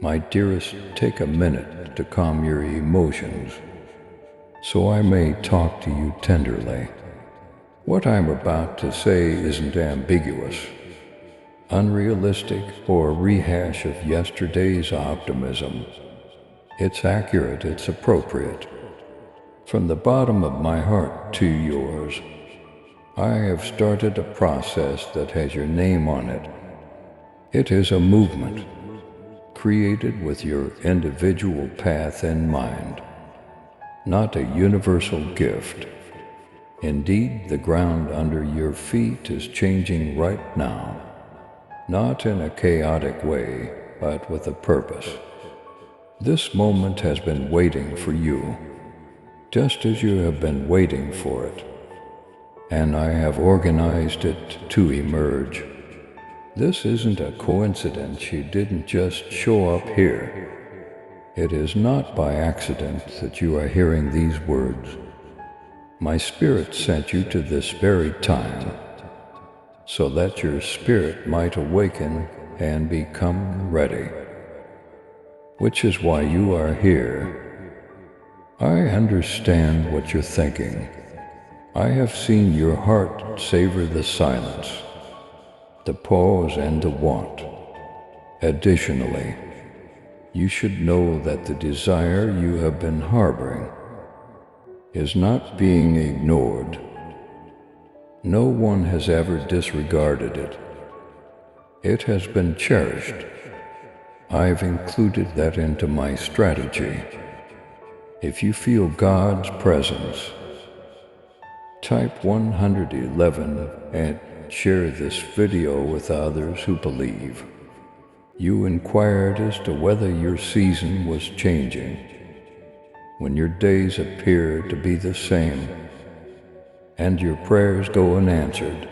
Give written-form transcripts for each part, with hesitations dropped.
My dearest, take a minute to calm your emotions, so I may talk to you tenderly. What I'm about to say isn't ambiguous, unrealistic, or a rehash of yesterday's optimism. It's accurate, it's appropriate. From the bottom of my heart to yours, I have started a process that has your name on it. It is a movement created with your individual path in mind, not a universal gift. Indeed, the ground under your feet is changing right now, not in a chaotic way, but with a purpose. This moment has been waiting for you, just as you have been waiting for it, and I have organized it to emerge. This isn't a coincidence. You didn't just show up here. It is not by accident that you are hearing these words. My spirit sent you to this very time, so that your spirit might awaken and become ready, which is why you are here. I understand what you're thinking. I have seen your heart savor the silence, the pause, and the want. Additionally, you should know that the desire you have been harboring is not being ignored. No one has ever disregarded it. It has been cherished. I've included that into my strategy. If you feel God's presence, type 111 and share this video with others who believe. You inquired as to whether your season was changing. When your days appear to be the same, and your prayers go unanswered,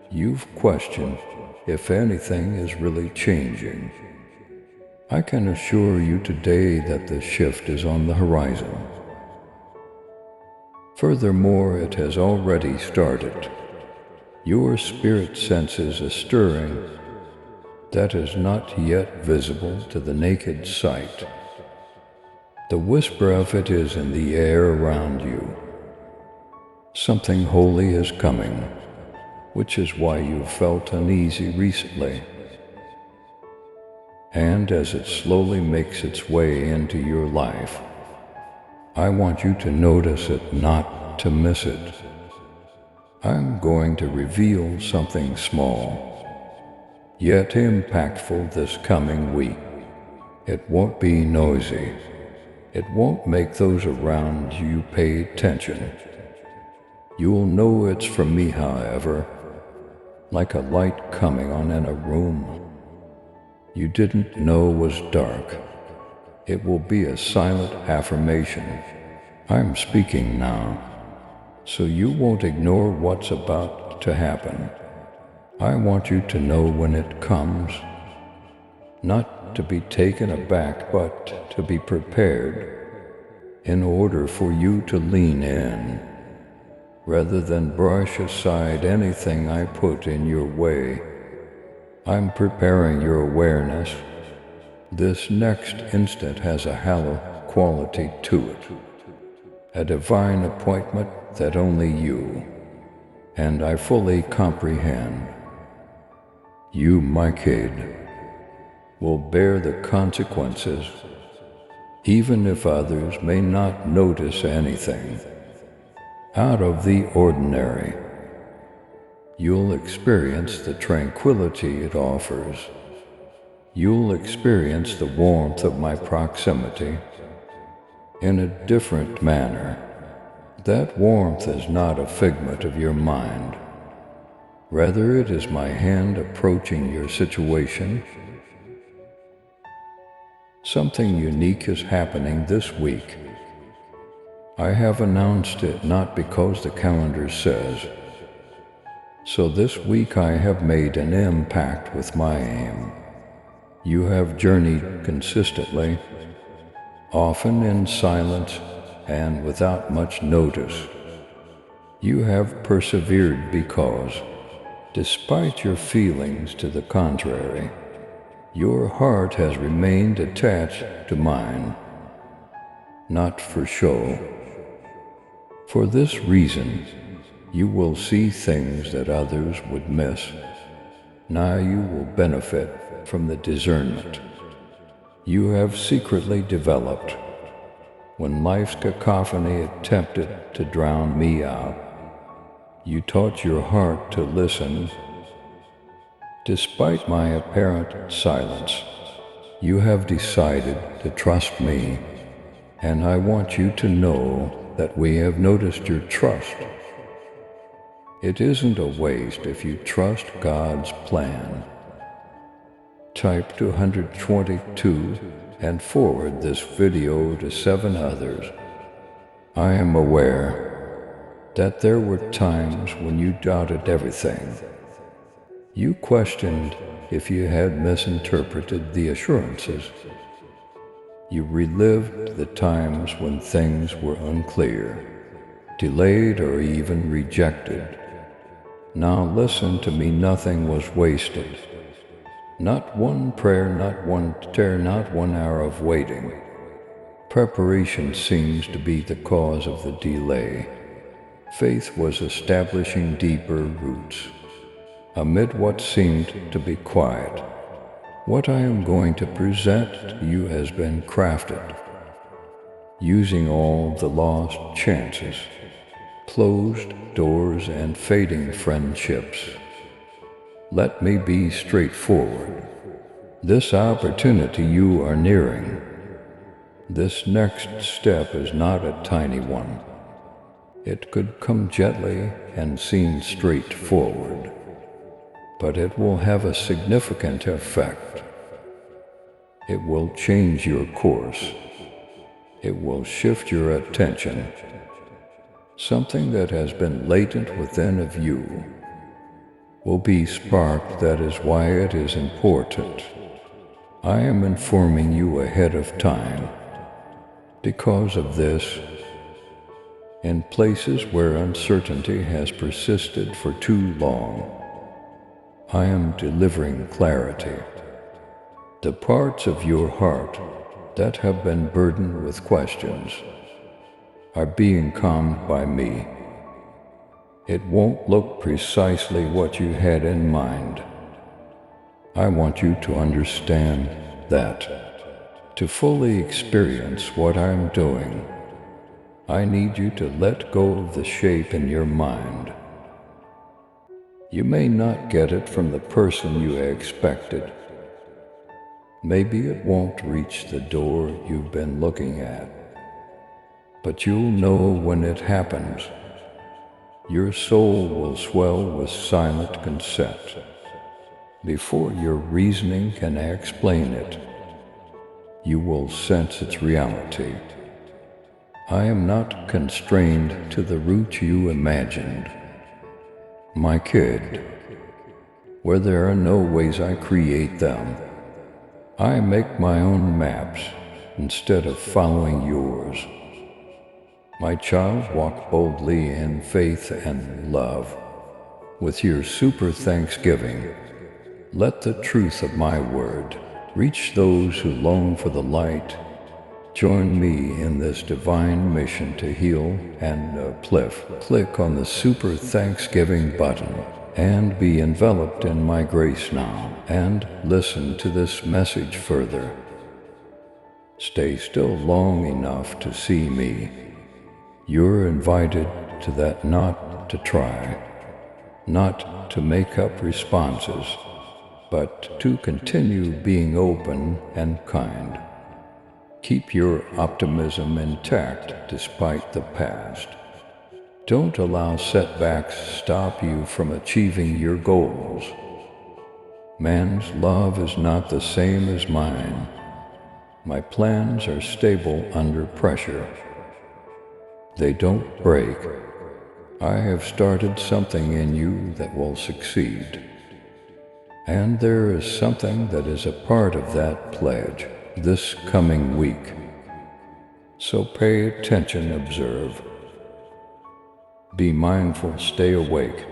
you've questioned if anything is really changing. I can assure you today that the shift is on the horizon. Furthermore, it has already started. Your spirit senses a stirring that is not yet visible to the naked sight. The whisper of it is in the air around you. Something holy is coming, which is why you felt uneasy recently. And as it slowly makes its way into your life, I want you to notice it, not to miss it. I'm going to reveal something small, yet impactful this coming week. It won't be noisy. It won't make those around you pay attention. You'll know it's from me, however, like a light coming on in a room you didn't know was dark. It will be a silent affirmation. I'm speaking now, so you won't ignore what's about to happen. I want you to know when it comes, not to be taken aback, but to be prepared in order for you to lean in, rather than brush aside anything I put in your way. I'm preparing your awareness. This next instant has a hallowed quality to it, a divine appointment that only you and I fully comprehend. You, my kid, will bear the consequences, even if others may not notice anything out of the ordinary. You'll experience the tranquility it offers. You'll experience the warmth of my proximity in a different manner. That warmth is not a figment of your mind. Rather, it is my hand approaching your situation. Something unique is happening this week. I have announced it not because the calendar says. So this week I have made an impact with my aim. You have journeyed consistently, often in silence and without much notice. You have persevered because, despite your feelings to the contrary, Your heart has remained attached to mine, not for show. For this reason, you will see things that others would miss. Now you will benefit from the discernment you have secretly developed. When life's cacophony attempted to drown me out, you taught your heart to listen. Despite my apparent silence, you have decided to trust me, and I want you to know that we have noticed your trust. It isn't a waste if you trust God's plan. Type 222 and forward this video to 7 others. I am aware that there were times when you doubted everything. You questioned if you had misinterpreted the assurances. You relived the times when things were unclear, delayed, or even rejected. Now listen to me, nothing was wasted. Not one prayer, not one tear, not 1 hour of waiting. Preparation seems to be the cause of the delay. Faith was establishing deeper roots. Amid what seemed to be quiet, what I am going to present to you has been crafted, using all the lost chances, closed doors, and fading friendships. Let me be straightforward. This opportunity you are nearing, this next step is not a tiny one. It could come gently and seem straightforward, but it will have a significant effect. It will change your course. It will shift your attention. Something that has been latent within of you will be sparked. That is why it is important. I am informing you ahead of time. Because of this, in places where uncertainty has persisted for too long, I am delivering clarity. The parts of your heart that have been burdened with questions are being calmed by me. It won't look precisely what you had in mind. I want you to understand that to fully experience what I'm doing, I need you to let go of the shape in your mind. You may not get it from the person you expected. Maybe it won't reach the door you've been looking at. But you'll know when it happens. Your soul will swell with silent consent. Before your reasoning can explain it, you will sense its reality. I am not constrained to the route you imagined. My kid, where there are no ways, I create them. I make my own maps instead of following yours. My child, walk boldly in faith and love. With your super thanksgiving, let the truth of my word reach those who long for the light. Join me in this divine mission to heal and uplift. Click on the Super Thanksgiving button and be enveloped in my grace now, and listen to this message further. Stay still long enough to see me. You're invited to that, not to try, not to make up responses, but to continue being open and kind. Keep your optimism intact despite the past. Don't allow setbacks stop you from achieving your goals. Man's love is not the same as mine. My plans are stable under pressure. They don't break. I have started something in you that will succeed. And there is something that is a part of that pledge this coming week. So pay attention, observe. Be mindful, stay awake.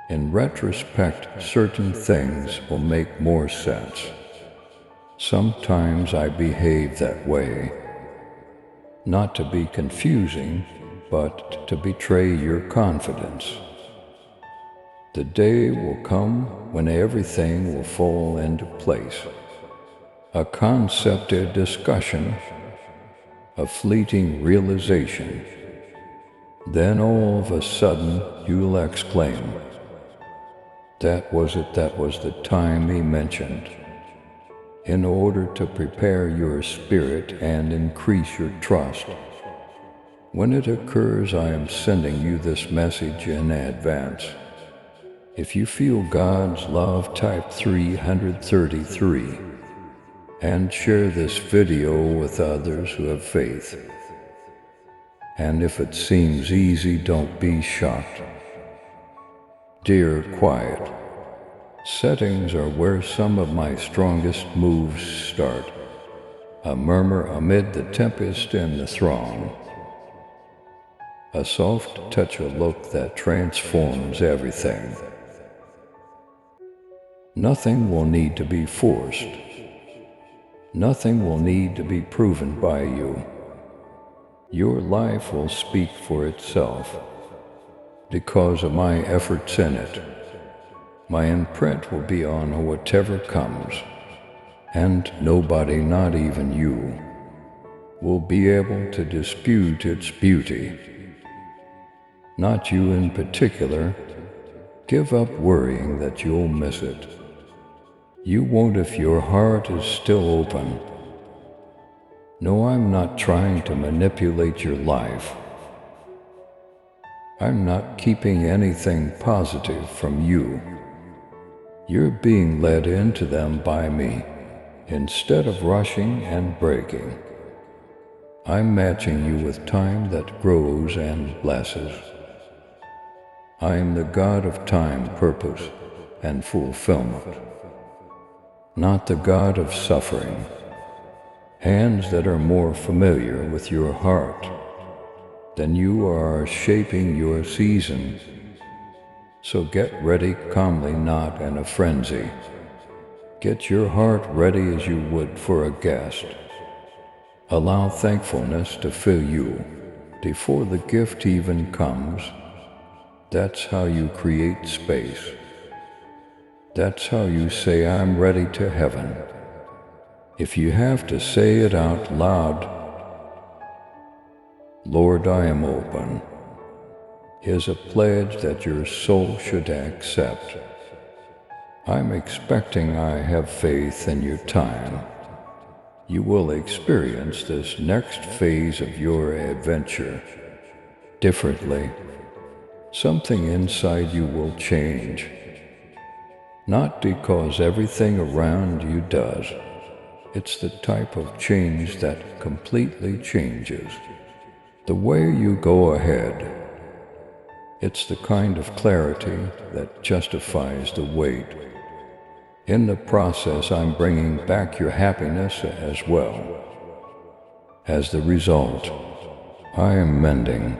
In retrospect, certain things will make more sense. Sometimes I behave that way, not to be confusing, but to betray your confidence. The day will come when everything will fall into place. A concept, a discussion, a fleeting realization. Then all of a sudden you'll exclaim, "That was it, that was the time he mentioned." In order to prepare your spirit and increase your trust. When it occurs, I am sending you this message in advance. If you feel God's love, type 333 and share this video with others who have faith. And if it seems easy, don't be shocked. Dear quiet, settings are where some of my strongest moves start. A murmur amid the tempest and the throng. A soft touch, a look that transforms everything. Nothing will need to be forced. Nothing will need to be proven by you. Your life will speak for itself because of my efforts in it. My imprint will be on whatever comes, and nobody, not even you, will be able to dispute its beauty. Not you in particular. Give up worrying that you'll miss it. You won't if your heart is still open. No, I'm not trying to manipulate your life. I'm not keeping anything positive from you. You're being led into them by me, instead of rushing and breaking. I'm matching you with time that grows and blesses. I am the God of time, purpose, and fulfillment, not the God of suffering. Hands that are more familiar with your heart than you are shaping your season. So get ready calmly, not in a frenzy. Get your heart ready as you would for a guest. Allow thankfulness to fill you before the gift even comes. That's how you create space. That's how you say, "I'm ready to heaven." If you have to say it out loud, "Lord, I am open," is a pledge that your soul should accept. I'm expecting, I have faith in your time. You will experience this next phase of your adventure differently. Something inside you will change. Not because everything around you does. It's the type of change that completely changes the way you go ahead. It's the kind of clarity that justifies the wait. In the process, I'm bringing back your happiness as well. As the result, I am mending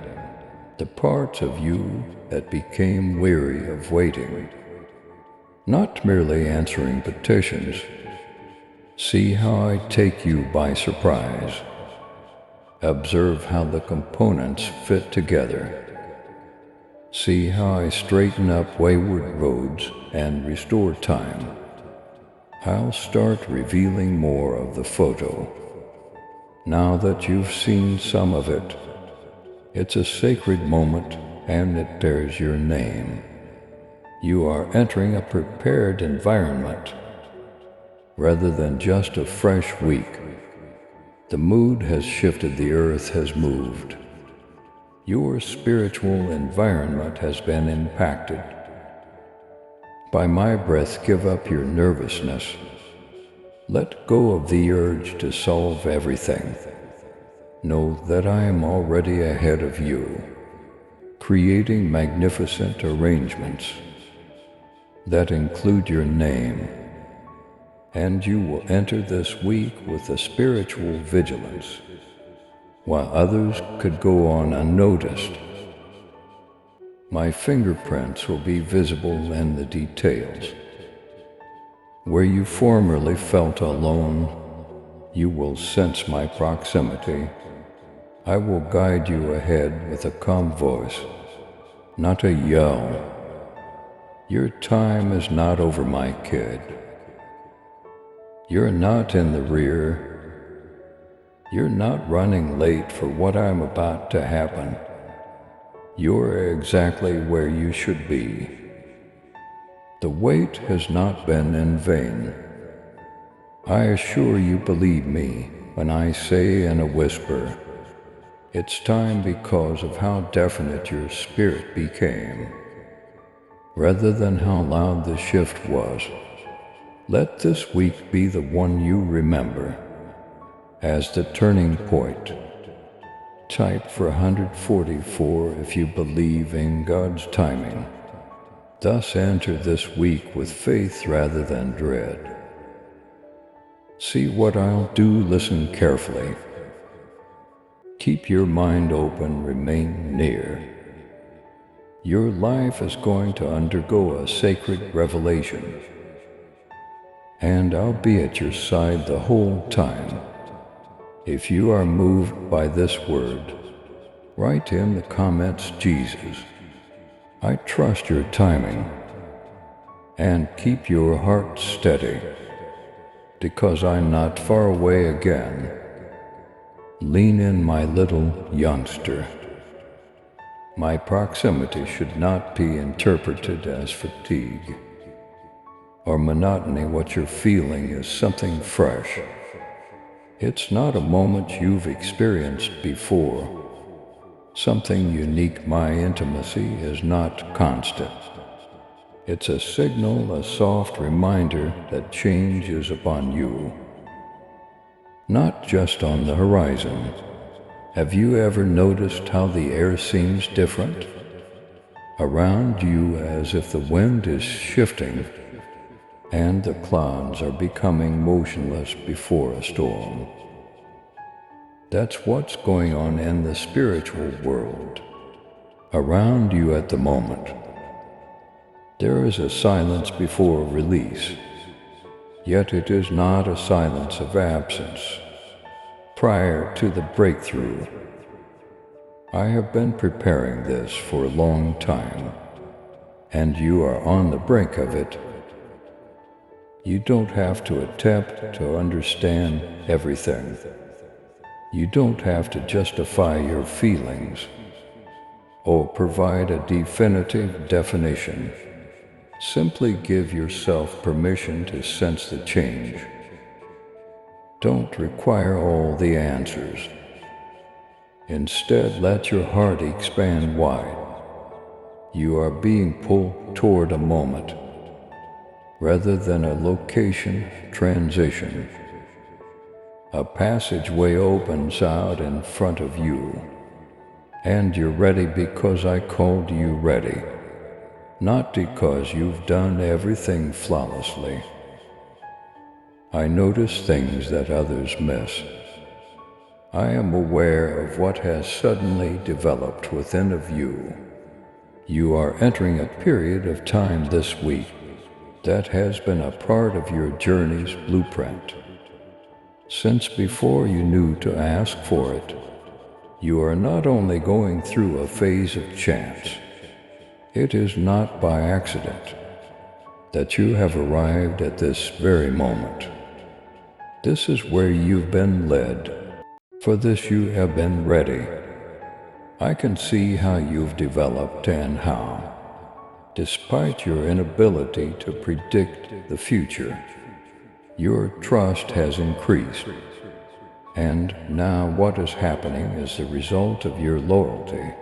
the parts of you that became weary of waiting. Not merely answering petitions. See how I take you by surprise. Observe how the components fit together. See how I straighten up wayward roads and restore time. I'll start revealing more of the photo. Now that you've seen some of it, it's a sacred moment and it bears your name. You are entering a prepared environment rather than just a fresh week. The mood has shifted, the earth has moved. Your spiritual environment has been impacted. By my breath, give up your nervousness. Let go of the urge to solve everything. Know that I am already ahead of you, creating magnificent arrangements that include your name. And you will enter this week with a spiritual vigilance, while others could go on unnoticed. My fingerprints will be visible in the details. Where you formerly felt alone, you will sense my proximity. I will guide you ahead with a calm voice, not a yell. Your time is not over, my kid. You're not in the rear. You're not running late for what I'm about to happen. You're exactly where you should be. The wait has not been in vain. I assure you, believe me when I say in a whisper, it's time because of how definite your spirit became, rather than how loud the shift was. Let this week be the one you remember as the turning point. Type for 144 if you believe in God's timing. Thus enter this week with faith rather than dread. See what I'll do, listen carefully. Keep your mind open, remain near. Your life is going to undergo a sacred revelation, and I'll be at your side the whole time. If you are moved by this word, write in the comments, Jesus. I trust your timing, and keep your heart steady, because I'm not far away again. Lean in, my little youngster. My proximity should not be interpreted as fatigue or monotony. What you're feeling is something fresh. It's not a moment you've experienced before, something unique. My intimacy is not constant. It's a signal, a soft reminder that change is upon you, not just on the horizon. Have you ever noticed how the air seems different around you, as if the wind is shifting and the clouds are becoming motionless before a storm? That's what's going on in the spiritual world around you at the moment. There is a silence before release, yet it is not a silence of absence. Prior to the breakthrough, I have been preparing this for a long time, and you are on the brink of it. You don't have to attempt to understand everything. You don't have to justify your feelings or provide a definitive definition. Simply give yourself permission to sense the change. Don't require all the answers. Instead, let your heart expand wide. You are being pulled toward a moment, rather than a location transition. A passageway opens out in front of you, and you're ready because I called you ready, not because you've done everything flawlessly. I notice things that others miss. I am aware of what has suddenly developed within of you. You are entering a period of time this week that has been a part of your journey's blueprint. Since before you knew to ask for it, you are not only going through a phase of chance. It is not by accident that you have arrived at this very moment. This is where you've been led. For this you have been ready. I can see how you've developed and how, despite your inability to predict the future, your trust has increased. And now what is happening is the result of your loyalty,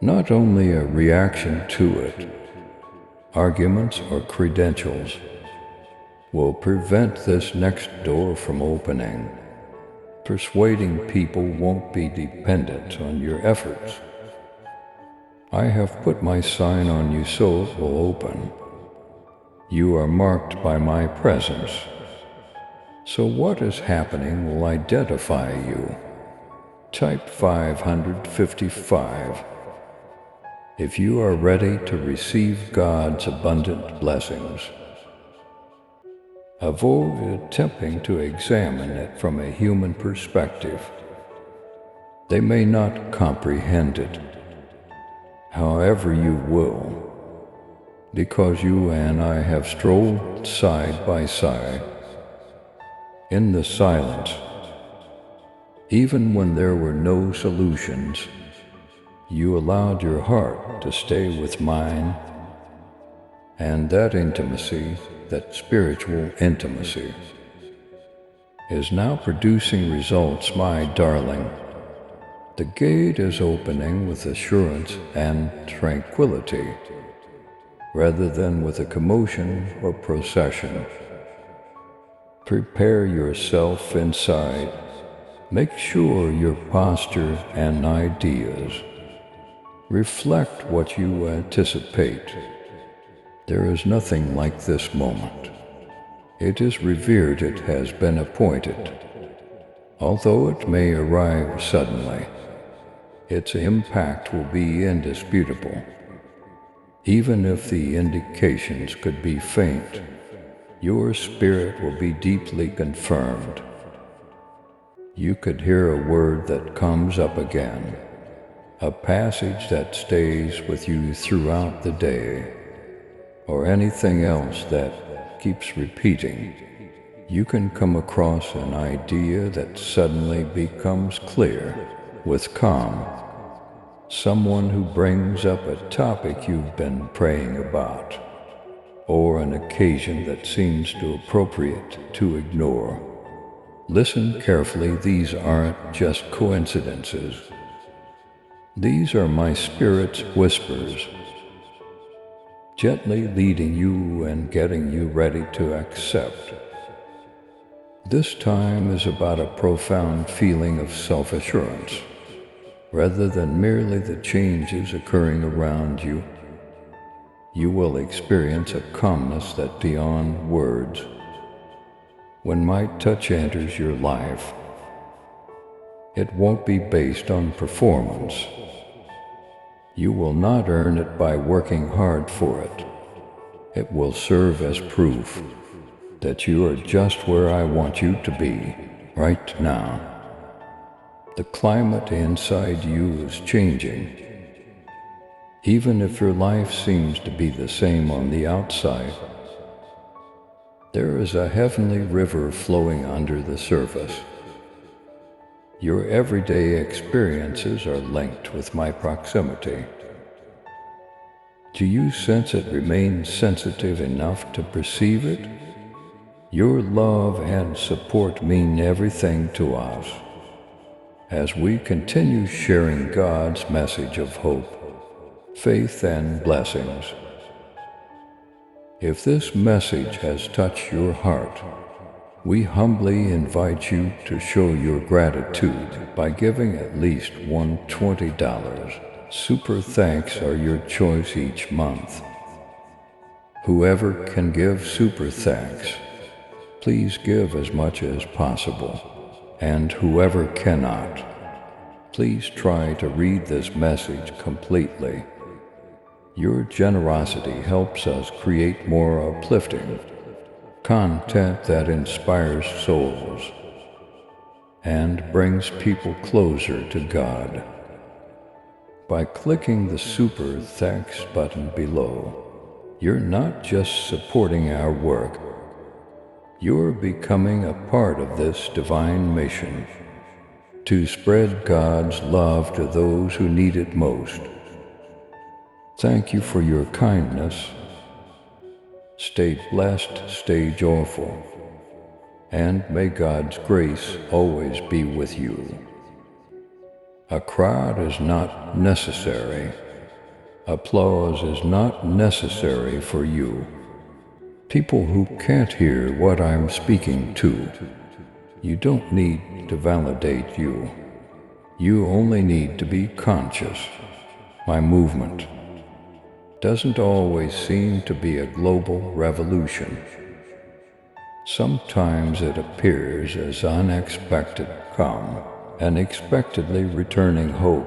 not only a reaction to it. Arguments or credentials will prevent this next door from opening. Persuading people won't be dependent on your efforts. I have put my sign on you so it will open. You are marked by my presence. So what is happening will identify you. Type 555. If you are ready to receive God's abundant blessings, avoid attempting to examine it from a human perspective. They may not comprehend it. However, you will, because you and I have strolled side by side in the silence. Even when there were no solutions, you allowed your heart to stay with mine, and that intimacy, that spiritual intimacy, is now producing results, my darling. The gate is opening with assurance and tranquility, rather than with a commotion or procession. Prepare yourself inside. Make sure your posture and ideas reflect what you anticipate. There is nothing like this moment. It is revered, it has been appointed. Although it may arrive suddenly, its impact will be indisputable. Even if the indications could be faint, your spirit will be deeply confirmed. You could hear a word that comes up again, a passage that stays with you throughout the day, or anything else that keeps repeating. You can come across an idea that suddenly becomes clear with calm. Someone who brings up a topic you've been praying about, or an occasion that seems too appropriate to ignore. Listen carefully, these aren't just coincidences. These are my spirit's whispers, gently leading you and getting you ready to accept. This time is about a profound feeling of self-assurance, rather than merely the changes occurring around you. You will experience a calmness that's beyond words. When my touch enters your life, it won't be based on performance. You will not earn it by working hard for it. It will serve as proof that you are just where I want you to be, right now. The climate inside you is changing. Even if your life seems to be the same on the outside, there is a heavenly river flowing under the surface. Your everyday experiences are linked with my proximity. Do you sense it remains sensitive enough to perceive it? Your love and support mean everything to us as we continue sharing God's message of hope, faith, and blessings. If this message has touched your heart, we humbly invite you to show your gratitude by giving at least $120. Super thanks are your choice each month. Whoever can give super thanks, please give as much as possible. And whoever cannot, please try to read this message completely. Your generosity helps us create more uplifting content that inspires souls and brings people closer to God. By clicking the Super Thanks button below, you're not just supporting our work, you're becoming a part of this divine mission to spread God's love to those who need it most. Thank you for your kindness. Stay blessed, stay joyful, and may God's grace always be with you. A crowd is not necessary. Applause is not necessary for you. People who can't hear what I'm speaking to, you don't need to validate you. You only need to be conscious. My movement doesn't always seem to be a global revolution. Sometimes it appears as unexpected calm, unexpectedly returning hope.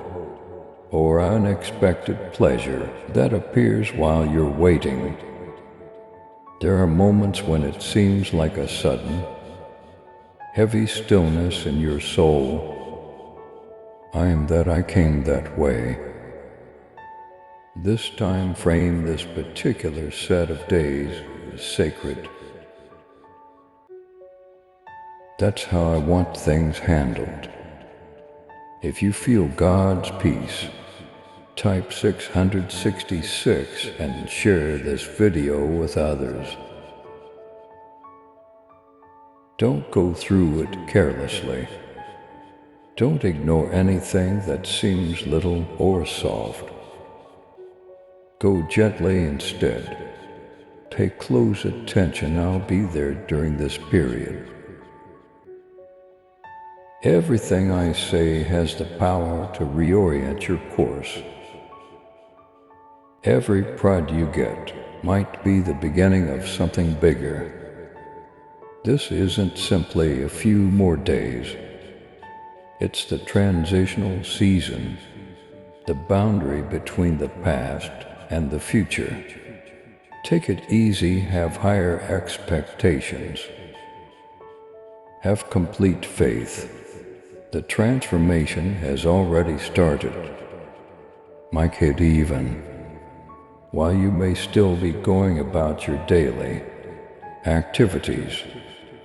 or unexpected pleasure that appears while you're waiting. There are moments when it seems like a sudden, heavy stillness in your soul. I am that I came that way. This time frame, this particular set of days is sacred. That's how I want things handled. If you feel God's peace, type 666 and share this video with others. Don't go through it carelessly. Don't ignore anything that seems little or soft. Go gently instead. Pay close attention. I'll be there during this period. Everything I say has the power to reorient your course. Every prod you get might be the beginning of something bigger. This isn't simply a few more days. It's the transitional season, the boundary between the past and the future. Take it easy, have higher expectations. Have complete faith. The transformation has already started. My kid, even while you may still be going about your daily activities,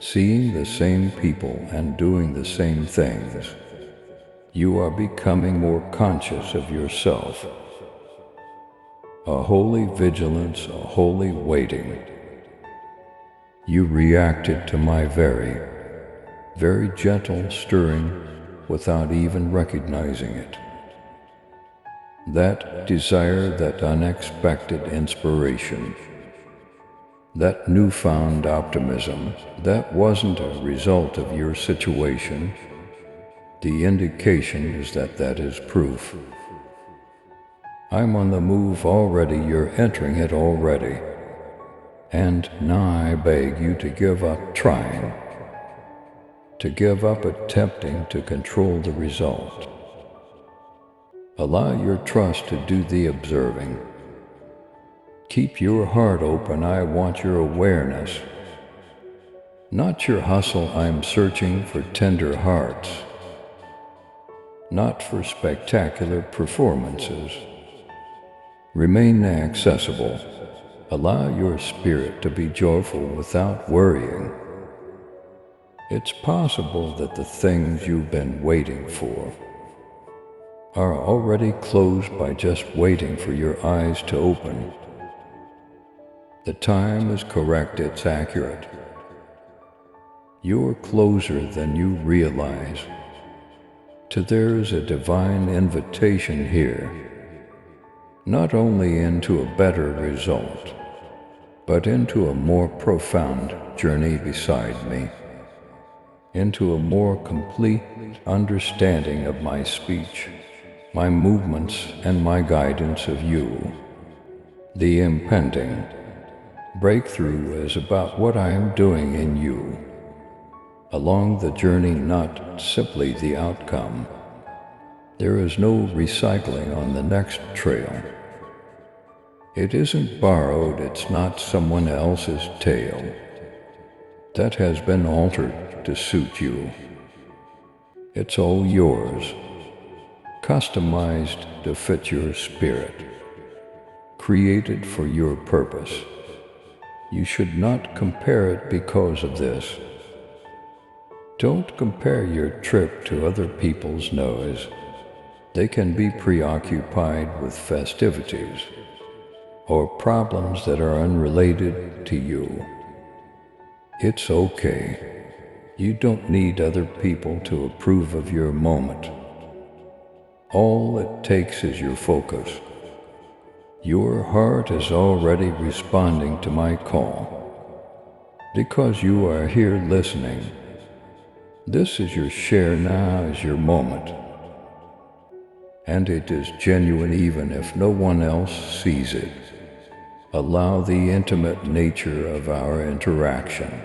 seeing the same people and doing the same things, you are becoming more conscious of yourself. A holy vigilance, a holy waiting. You reacted to my very gentle stirring without even recognizing it. That desire, that unexpected inspiration, that newfound optimism, that wasn't a result of your situation. The indication is that that is proof. I'm on the move already, you're entering it already. And now I beg you to give up trying, to give up attempting to control the result. Allow your trust to do the observing. Keep your heart open, I want your awareness. Not your hustle, I'm searching for tender hearts. Not for spectacular performances. Remain accessible. Allow your spirit to be joyful without worrying. It's possible that the things you've been waiting for are already closed by just waiting for your eyes to open. The time is correct, it's accurate. You're closer than you realize. There is a divine invitation here, not only into a better result, but into a more profound journey beside me, into a more complete understanding of my speech, my movements, and my guidance of you. The impending breakthrough is about what I am doing in you, along the journey, not simply the outcome. There is no recycling on the next trail. It isn't borrowed, it's not someone else's tale that has been altered to suit you. It's all yours, customized to fit your spirit, created for your purpose. You should not compare it because of this. Don't compare your trip to other people's noise. They can be preoccupied with festivities or problems that are unrelated to you. It's okay. You don't need other people to approve of your moment. All it takes is your focus. Your heart is already responding to my call because you are here listening. This is your share, now is your moment. And it is genuine even if no one else sees it. Allow the intimate nature of our interaction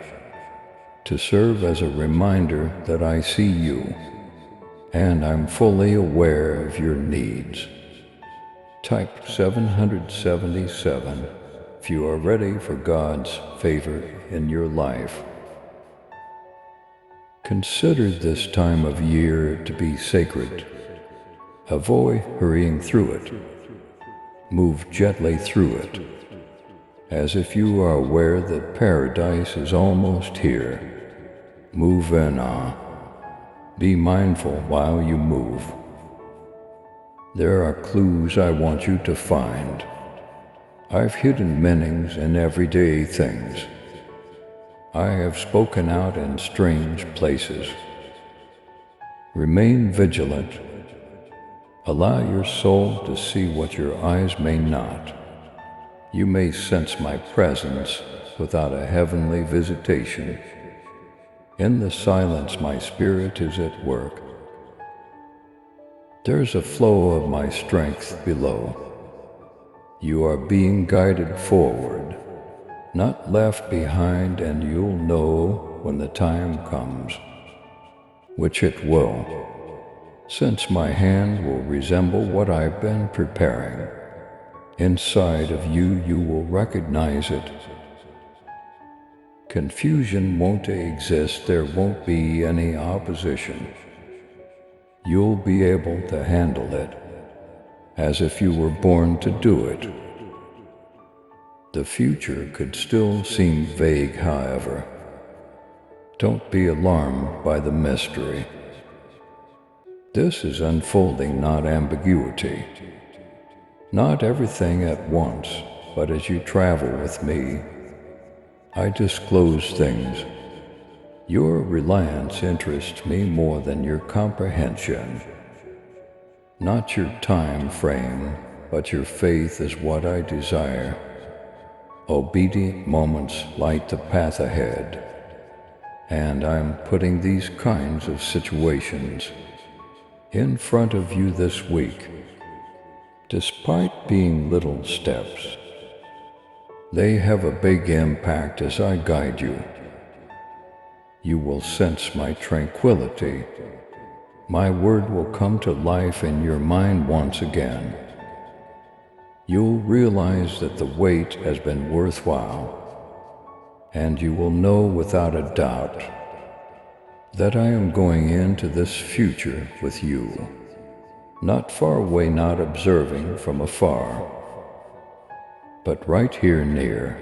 to serve as a reminder that I see you and I'm fully aware of your needs. Type 777 if you are ready for God's favor in your life. Consider this time of year to be sacred. Avoid hurrying through it. Move gently through it, as if you are aware that paradise is almost here. Move in awe. Be mindful while you move. There are clues I want you to find. I've hidden meanings in everyday things. I have spoken out in strange places. Remain vigilant. Allow your soul to see what your eyes may not. You may sense my presence without a heavenly visitation. In the silence, my spirit is at work. There's a flow of my strength below. You are being guided forward, not left behind, and you'll know when the time comes, which it will, since my hand will resemble what I've been preparing. Inside of you, you will recognize it. Confusion won't exist, there won't be any opposition. You'll be able to handle it, as if you were born to do it. The future could still seem vague, however. Don't be alarmed by the mystery. This is unfolding, not ambiguity. Not everything at once, but as you travel with me, I disclose things. Your reliance interests me more than your comprehension. Not your time frame, but your faith is what I desire. Obedient moments light the path ahead, and I'm putting these kinds of situations in front of you this week. Despite being little steps, they have a big impact as I guide you. You will sense my tranquility. My word will come to life in your mind once again. You'll realize that the wait has been worthwhile, and you will know without a doubt that I am going into this future with you, not far away, not observing from afar, but right here near,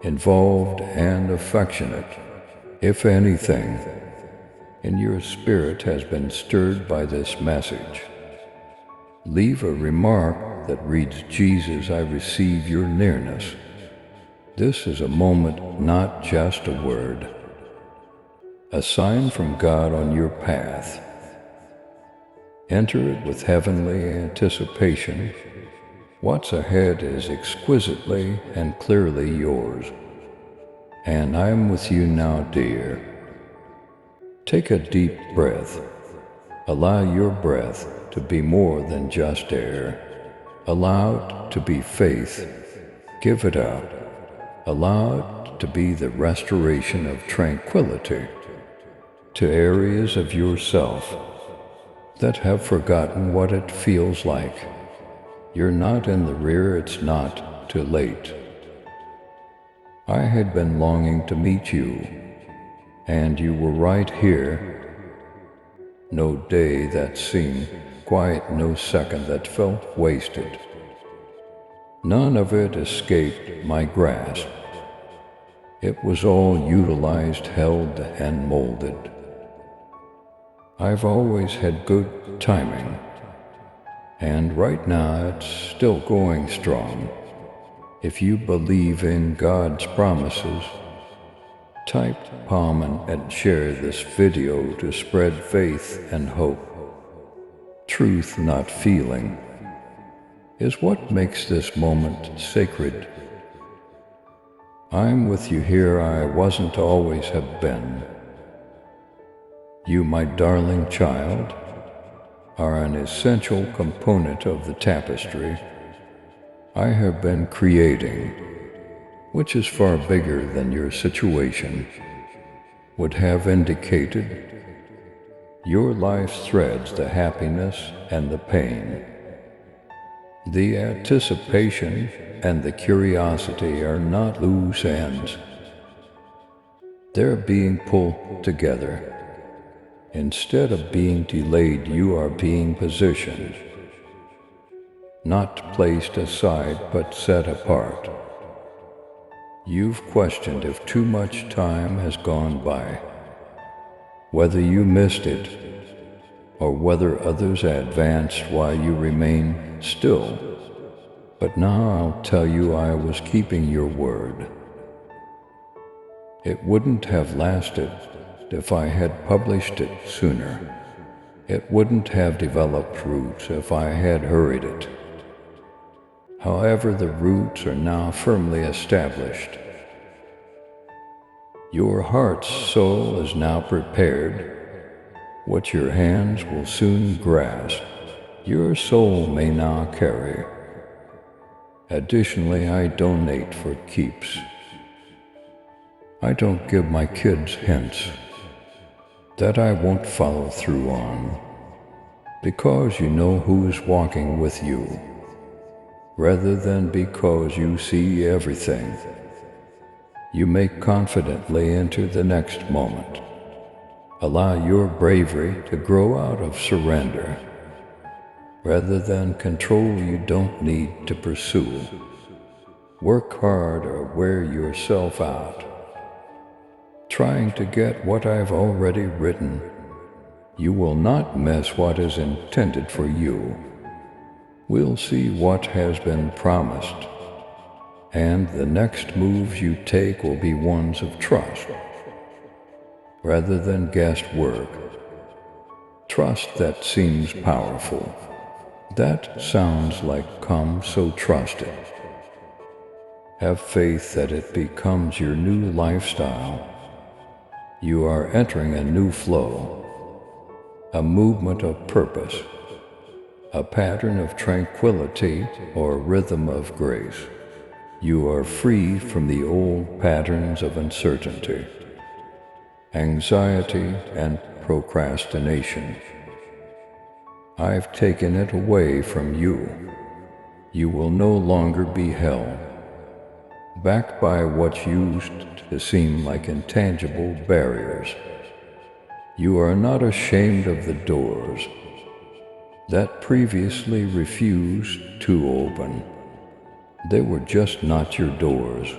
involved and affectionate. If anything in your spirit has been stirred by this message, leave a remark that reads, "Jesus, I receive your nearness." This is a moment, not just a word. A sign from God on your path. Enter it with heavenly anticipation. What's ahead is exquisitely and clearly yours. And I am with you now, dear. Take a deep breath. Allow your breath to be more than just air. Allow it to be faith. Give it out. Allow it to be the restoration of tranquility to areas of yourself that have forgotten what it feels like. You're not in the rear, it's not too late. I had been longing to meet you, and you were right here. No day that seemed quiet, no second that felt wasted. None of it escaped my grasp. It was all utilized, held, and molded. I've always had good timing, and right now it's still going strong. If you believe in God's promises, type palm and share this video to spread faith and hope. Truth, not feeling, is what makes this moment sacred. I'm with you here, I wasn't, always have been. You, my darling child, are an essential component of the tapestry I have been creating, which is far bigger than your situation would have indicated. Your life's threads, the happiness and the pain. The anticipation and the curiosity are not loose ends. They're being pulled together. Instead of being delayed, you are being positioned. Not placed aside, but set apart. You've questioned if too much time has gone by, whether you missed it, or whether others advanced while you remain still. But now I'll tell you I was keeping your word. It wouldn't have lasted if I had published it sooner. It wouldn't have developed roots if I had hurried it. However, the roots are now firmly established. Your heart's soul is now prepared. What your hands will soon grasp, your soul may now carry. Additionally, I donate for keeps. I don't give my kids hints that I won't follow through on, because you know who's walking with you, rather than because you see everything. You may confidently enter the next moment. Allow your bravery to grow out of surrender, rather than control you don't need to pursue. Work hard or wear yourself out, trying to get what I've already written. You will not miss what is intended for you. We'll see what has been promised, and the next moves you take will be ones of trust, rather than guesswork. Trust that seems powerful. That sounds like come, so trust it. Have faith that it becomes your new lifestyle. You are entering a new flow, a movement of purpose, a pattern of tranquility or rhythm of grace. You are free from the old patterns of uncertainty, anxiety, and procrastination. I've taken it away from you. You will no longer be held back by what used to seem like intangible barriers. You are not ashamed of the doors that previously refused to open. They were just not your doors.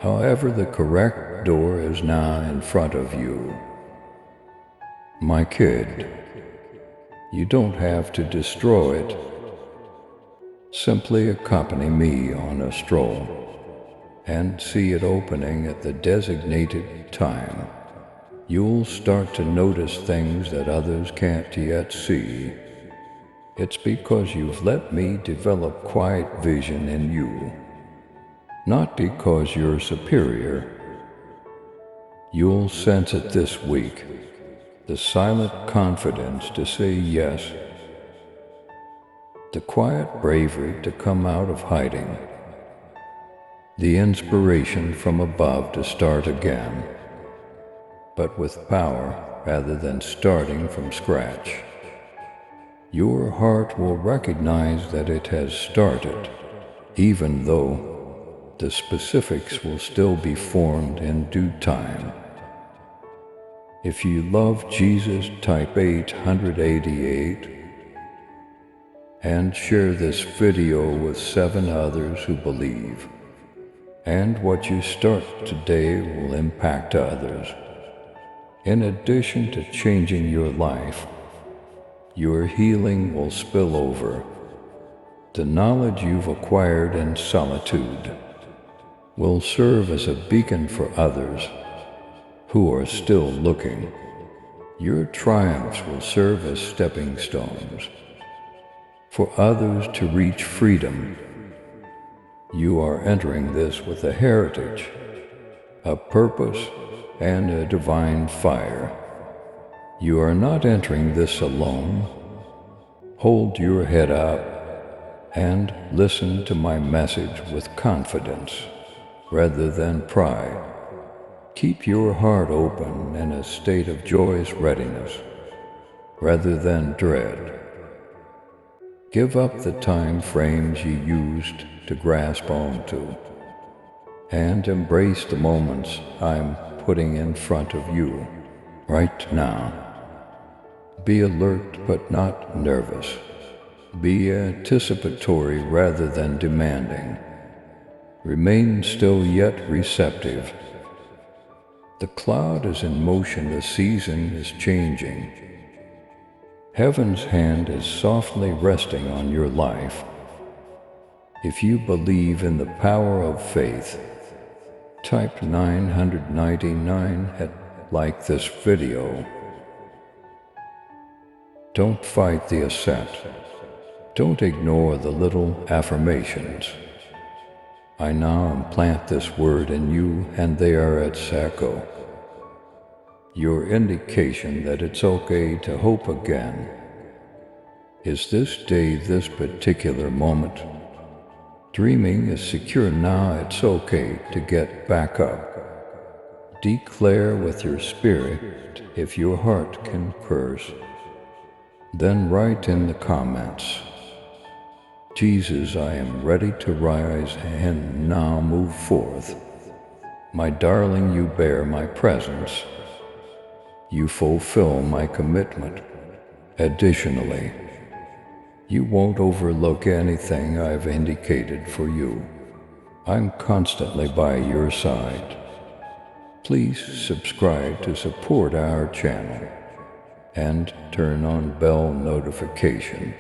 However, the correct door is now in front of you. My kid, you don't have to destroy it. Simply accompany me on a stroll and see it opening at the designated time. You'll start to notice things that others can't yet see. It's because you've let me develop quiet vision in you, not because you're superior. You'll sense it this week, the silent confidence to say yes, the quiet bravery to come out of hiding, the inspiration from above to start again, but with power rather than starting from scratch. Your heart will recognize that it has started, even though the specifics will still be formed in due time. If you love Jesus, type 888 and share this video with 7 others who believe. And what you start today will impact others. In addition to changing your life, your healing will spill over. The knowledge you've acquired in solitude will serve as a beacon for others who are still looking. Your triumphs will serve as stepping stones for others to reach freedom. You are entering this with a heritage, a purpose, and a divine fire. You are not entering this alone. Hold your head up and listen to my message with confidence rather than pride. Keep your heart open in a state of joyous readiness rather than dread. Give up the time frames you used to grasp onto, and embrace the moments I'm putting in front of you right now. Be alert but not nervous. Be anticipatory rather than demanding. Remain still yet receptive. The cloud is in motion, the season is changing. Heaven's hand is softly resting on your life. If you believe in the power of faith, type 999 at like this video. Don't fight the ascent. Don't ignore the little affirmations. I now implant this word in you, and they are at Sacco. Your indication that it's okay to hope again. Is this day, this particular moment? Dreaming is secure now, it's okay to get back up. Declare with your spirit if your heart concurs. Then write in the comments, Jesus, I am ready to rise and now move forth. My darling, you bear my presence. You fulfill my commitment. Additionally, you won't overlook anything I've indicated for you. I'm constantly by your side. Please subscribe to support our channel and turn on bell notification